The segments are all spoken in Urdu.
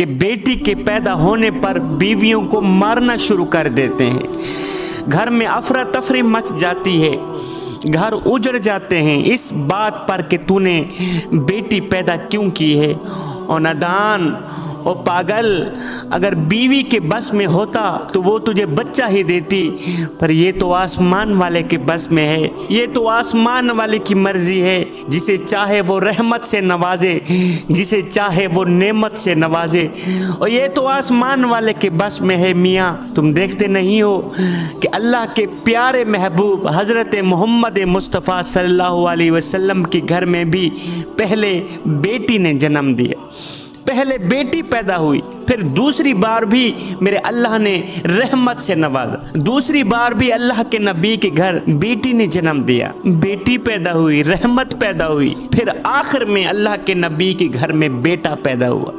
کہ بیٹی کے پیدا ہونے پر بیویوں کو مارنا شروع کر دیتے ہیں، گھر میں افراتفری مچ جاتی ہے، گھر اجڑ جاتے ہیں اس بات پر کہ تو نے بیٹی پیدا کیوں کی ہے۔ اور نادان اور پاگل، اگر بیوی کے بس میں ہوتا تو وہ تجھے بچہ ہی دیتی، پر یہ تو آسمان والے کے بس میں ہے، یہ تو آسمان والے کی مرضی ہے، جسے چاہے وہ رحمت سے نوازے، جسے چاہے وہ نعمت سے نوازے، اور یہ تو آسمان والے کے بس میں ہے۔ میاں تم دیکھتے نہیں ہو کہ اللہ کے پیارے محبوب حضرت محمد مصطفیٰ صلی اللہ علیہ وسلم کے گھر میں بھی پہلے بیٹی نے جنم دیا، پہلے بیٹی پیدا ہوئی، پھر دوسری بار بھی میرے اللہ نے رحمت سے نوازا، دوسری بار بھی اللہ کے نبی کے گھر بیٹی نے جنم دیا، بیٹی پیدا ہوئی، رحمت پیدا ہوئی، پھر آخر میں اللہ کے نبی کے گھر میں بیٹا پیدا ہوا،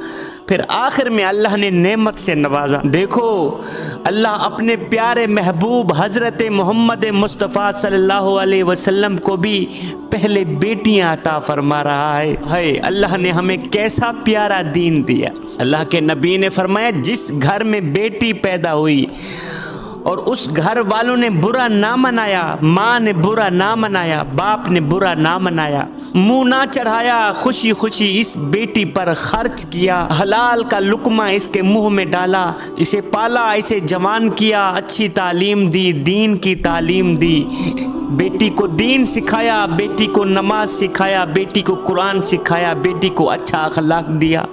پھر آخر میں اللہ نے نعمت سے نوازا۔ دیکھو اللہ اپنے پیارے محبوب حضرت محمد مصطفیٰ صلی اللہ علیہ وسلم کو بھی پہلے بیٹیاں عطا فرما رہا ہے۔ اللہ نے ہمیں کیسا پیارا دین دیا۔ اللہ کے نبی نے فرمایا جس گھر میں بیٹی پیدا ہوئی اور اس گھر والوں نے برا نہ منایا، ماں نے برا نہ منایا، باپ نے برا نہ منایا، منہ نہ چڑھایا، خوشی خوشی اس بیٹی پر خرچ کیا، حلال کا لقمہ اس کے منہ میں ڈالا، اسے پالا، اسے جوان کیا، اچھی تعلیم دی، دین کی تعلیم دی، بیٹی کو دین سکھایا، بیٹی کو نماز سکھایا، بیٹی کو قرآن سکھایا، بیٹی کو اچھا اخلاق دیا،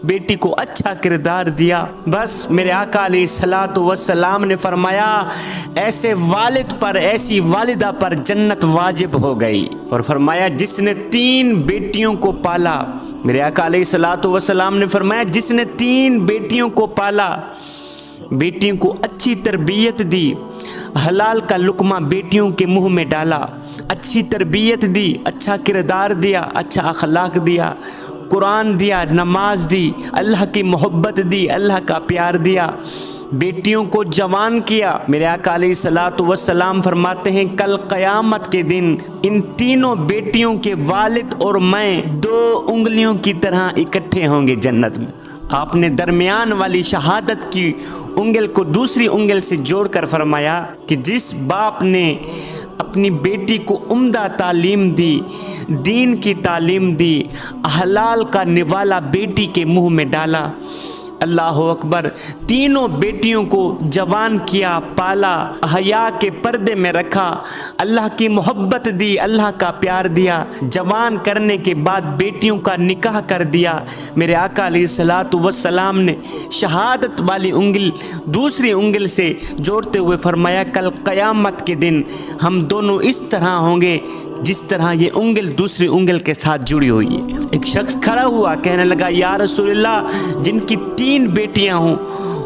بیٹی کو اچھا کردار دیا۔ بس میرے آقا علیہ الصلوۃ والسلام نے فرمایا ایسے والد پر، ایسی والدہ پر جنت واجب ہو گئی، اور فرمایا جس نے 3 بیٹیوں کو پالا، میرے آقا علیہ الصلوۃ والسلام نے فرمایا جس نے 3 بیٹیوں کو پالا، بیٹیوں کو اچھی تربیت دی، حلال کا لقمہ بیٹیوں کے منہ میں ڈالا، اچھی تربیت دی، اچھا کردار دیا، اچھا اخلاق دیا، قرآن دیا، نماز دی، اللہ کی محبت دی، اللہ کا پیار دیا، بیٹیوں کو جوان کیا۔ میرے آقا علیہ الصلوۃ والسلام فرماتے ہیں کل قیامت کے دن ان تینوں بیٹیوں کے والد اور میں 2 انگلیوں کی طرح اکٹھے ہوں گے جنت میں۔ آپ نے درمیان والی شہادت کی انگل کو دوسری انگل سے جوڑ کر فرمایا کہ جس باپ نے اپنی بیٹی کو عمدہ تعلیم دی، دین کی تعلیم دی، حلال کا نوالا بیٹی کے منہ میں ڈالا، اللہ اکبر، تینوں بیٹیوں کو جوان کیا، پالا، حیا کے پردے میں رکھا، اللہ کی محبت دی، اللہ کا پیار دیا، جوان کرنے کے بعد بیٹیوں کا نکاح کر دیا۔ میرے آقا علیہ الصلوۃ والسلام نے شہادت والی انگل دوسری انگل سے جوڑتے ہوئے فرمایا کل قیامت کے دن ہم دونوں اس طرح ہوں گے جس طرح یہ انگل دوسری انگل کے ساتھ جڑی ہوئی ہے۔ ایک شخص کھڑا ہوا، کہنے لگا یا رسول اللہ جن کی 3 بیٹیاں ہوں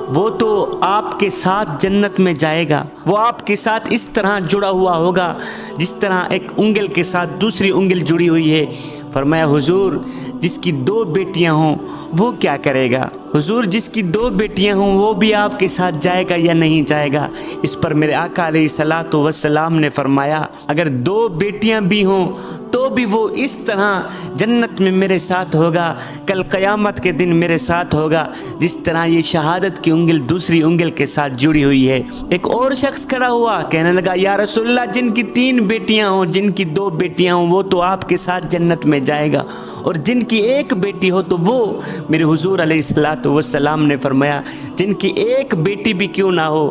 وہ تو آپ کے ساتھ جنت میں جائے گا، وہ آپ کے ساتھ اس طرح جڑا ہوا ہوگا جس طرح ایک انگل کے ساتھ دوسری انگل جڑی ہوئی ہے۔ فرمایا حضور جس کی 2 بیٹیاں ہوں وہ کیا کرے گا؟ حضور جس کی 2 بیٹیاں ہوں وہ بھی آپ کے ساتھ جائے گا یا نہیں جائے گا؟ اس پر میرے آقا علیہ الصلوۃ والسلام نے فرمایا اگر 2 بیٹیاں بھی ہوں تو بھی وہ اس طرح جنت میں میرے ساتھ ہوگا، کل قیامت کے دن میرے ساتھ ہوگا جس طرح یہ شہادت کی انگل دوسری انگل کے ساتھ جڑی ہوئی ہے۔ ایک اور شخص کھڑا ہوا، کہنے لگا یا رسول اللہ جن کی 3 بیٹیاں ہوں، جن کی 2 بیٹیاں ہوں وہ تو آپ کے ساتھ جنت میں جائے گا، اور جن کی 1 بیٹی ہو تو وہ، میرے حضور علیہ الصلوۃ والسلام نے فرمایا جن کی 1 بیٹی بھی کیوں نہ ہو،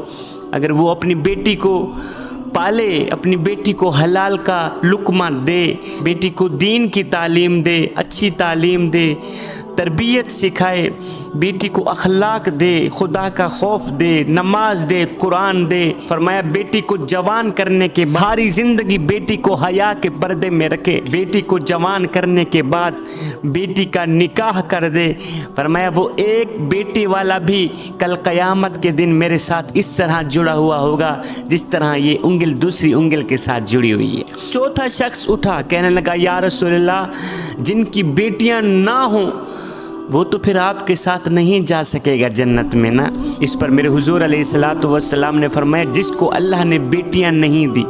اگر وہ اپنی بیٹی کو پالے، اپنی بیٹی کو حلال کا لقمہ دے، بیٹی کو دین کی تعلیم دے، اچھی تعلیم دے، تربیت سکھائے، بیٹی کو اخلاق دے، خدا کا خوف دے، نماز دے، قرآن دے، فرمایا بیٹی کو جوان کرنے کے بھاری زندگی بیٹی کو حیا کے پردے میں رکھے، بیٹی کو جوان کرنے کے بعد بیٹی کا نکاح کر دے، فرمایا وہ 1 بیٹی والا بھی کل قیامت کے دن میرے ساتھ اس طرح جڑا ہوا ہوگا جس طرح یہ انگل دوسری انگل کے ساتھ جڑی ہوئی ہے۔ چوتھا شخص اٹھا، کہنے لگا یا رسول اللہ جن کی بیٹیاں نہ ہوں وہ تو پھر آپ کے ساتھ نہیں جا سکے گا جنت میں نا۔ اس پر میرے حضور علیہ الصلوۃ والسلام نے فرمایا جس کو اللہ نے بیٹیاں نہیں دی،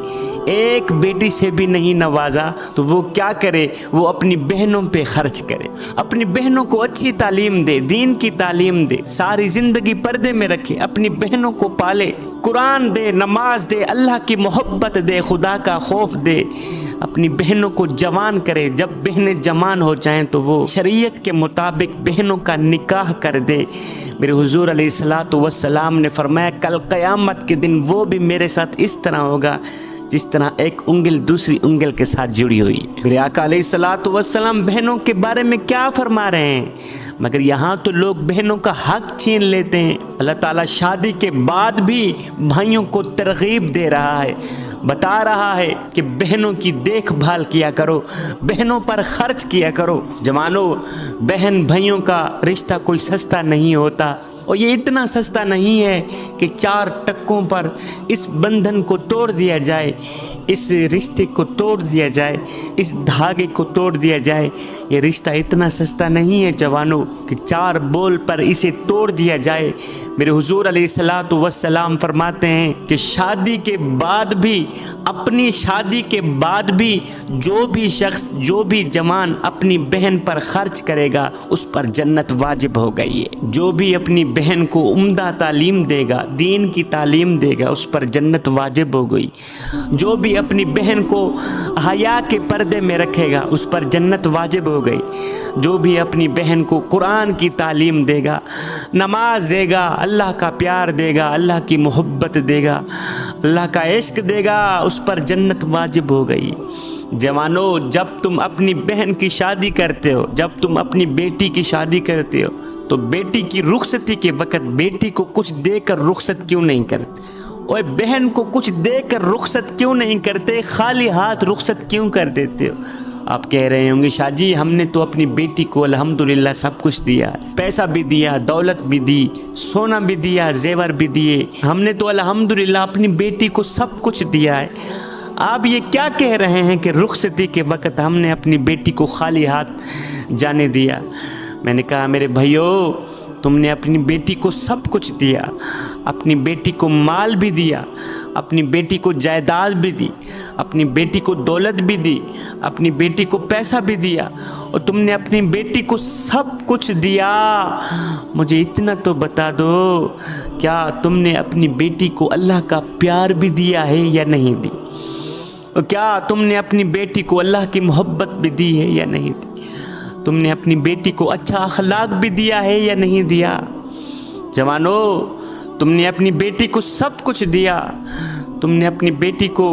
ایک بیٹی سے بھی نہیں نوازا تو وہ کیا کرے؟ وہ اپنی بہنوں پہ خرچ کرے، اپنی بہنوں کو اچھی تعلیم دے، دین کی تعلیم دے، ساری زندگی پردے میں رکھے، اپنی بہنوں کو پالے، قرآن دے، نماز دے، اللہ کی محبت دے، خدا کا خوف دے، اپنی بہنوں کو جوان کرے۔ جب بہنیں جوان ہو جائیں تو وہ شریعت کے مطابق بہنوں کا نکاح کر دے۔ میرے حضور علیہ الصلوۃ والسلام نے فرمایا کل قیامت کے دن وہ بھی میرے ساتھ اس طرح ہوگا جس طرح ایک انگل دوسری انگل کے ساتھ جڑی ہوئی۔ میرے آقا علیہ الصلوۃ والسلام بہنوں کے بارے میں کیا فرما رہے ہیں؟ مگر یہاں تو لوگ بہنوں کا حق چھین لیتے ہیں۔ اللہ تعالیٰ شادی کے بعد بھی بھائیوں کو ترغیب دے رہا ہے، بتا رہا ہے کہ بہنوں کی دیکھ بھال کیا کرو، بہنوں پر خرچ کیا کرو۔ جوانوں، بہن بھائیوں کا رشتہ کوئی سستا نہیں ہوتا، اور یہ اتنا سستا نہیں ہے کہ 4 ٹکوں پر اس بندھن کو توڑ دیا جائے، اس رشتے کو توڑ دیا جائے، اس دھاگے کو توڑ دیا جائے۔ یہ رشتہ اتنا سستا نہیں ہے جوانوں کہ 4 بول پر اسے توڑ دیا جائے۔ میرے حضور علیہ الصلوۃ والسلام فرماتے ہیں کہ شادی کے بعد بھی، اپنی شادی کے بعد بھی جو بھی شخص، جو بھی جوان اپنی بہن پر خرچ کرے گا اس پر جنت واجب ہو گئی ہے۔ جو بھی اپنی بہن کو عمدہ تعلیم دے گا، دین کی تعلیم دے گا، اس پر جنت واجب ہو گئی۔ جو بھی اپنی بہن کو حیا کے پردے میں رکھے گا اس پر جنت واجب ہو گئی۔ جو بھی اپنی بہن کو قرآن کی تعلیم دے گا، نماز دے گا، اللہ کا پیار دے گا، اللہ کی محبت دے گا، اللہ کا عشق دے گا، اس پر جنت واجب ہو گئی۔ جوانوں، جب تم اپنی بہن کی شادی کرتے ہو، جب تم اپنی بیٹی کی شادی کرتے ہو تو بیٹی کی رخصتی کے وقت بیٹی کو کچھ دے کر رخصت کیوں نہیں کرتے؟ اور بہن کو کچھ دے کر رخصت کیوں نہیں کرتے؟ خالی ہاتھ رخصت کیوں کر دیتے ہو؟ آپ کہہ رہے ہوں گے شاہ جی ہم نے تو اپنی بیٹی کو الحمدللہ سب کچھ دیا، پیسہ بھی دیا، دولت بھی دی، سونا بھی دیا، زیور بھی دیے، ہم نے تو الحمدللہ اپنی بیٹی کو سب کچھ دیا ہے۔ آپ یہ کیا کہہ رہے ہیں کہ رخصتی کے وقت ہم نے اپنی بیٹی کو خالی ہاتھ جانے دیا؟ میں نے کہا میرے بھائیو، تم نے اپنی بیٹی کو سب کچھ دیا، اپنی بیٹی کو مال بھی دیا، اپنی بیٹی کو جائیداد بھی دی، اپنی بیٹی کو دولت بھی دی، اپنی بیٹی کو پیسہ بھی دیا، اور تم نے اپنی بیٹی کو سب کچھ دیا۔ مجھے اتنا تو بتا دو، کیا تم نے اپنی بیٹی کو اللہ کا پیار بھی دیا ہے یا نہیں دی؟ اور کیا تم نے اپنی بیٹی کو اللہ کی محبت بھی دی ہے یا نہیں دی؟ تم نے اپنی بیٹی کو اچھا اخلاق بھی دیا ہے یا نہیں دیا؟ جوانوں، تم نے اپنی بیٹی کو سب کچھ دیا، تم نے اپنی بیٹی کو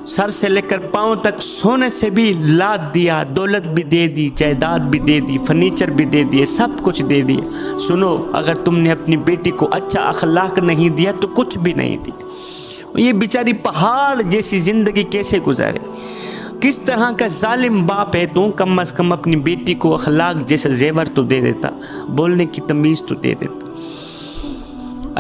سر سے لے کر پاؤں تک سونے سے بھی لاد دیا، دولت بھی دے دی، جائیداد بھی دے دی، فرنیچر بھی دے دیے، سب کچھ دے دیا۔ سنو، اگر تم نے اپنی بیٹی کو اچھا اخلاق نہیں دیا تو کچھ بھی نہیں دیا۔ یہ بیچاری پہاڑ جیسی زندگی کیسے گزارے؟ کس طرح کا ظالم باپ ہے تو کم از کم اپنی بیٹی کو اخلاق جیسا زیور تو دے دیتا، بولنے کی تمیز تو دے دیتا،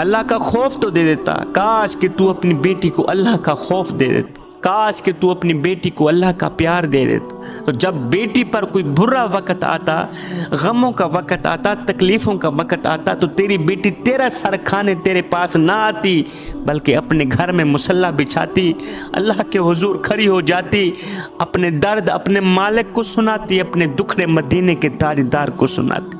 اللہ کا خوف تو دے دیتا۔ کاش کہ تو اپنی بیٹی کو اللہ کا خوف دے دیتا، کاش کہ تو اپنی بیٹی کو اللہ کا پیار دے دیتا۔ تو جب بیٹی پر کوئی برا وقت آتا، غموں کا وقت آتا، تکلیفوں کا وقت آتا، تو تیری بیٹی تیرا سر کھانے تیرے پاس نہ آتی، بلکہ اپنے گھر میں مصلی بچھاتی، اللہ کے حضور کھڑی ہو جاتی، اپنے درد اپنے مالک کو سناتی، اپنے دکھڑے مدینے کے تاجدار کو سناتی۔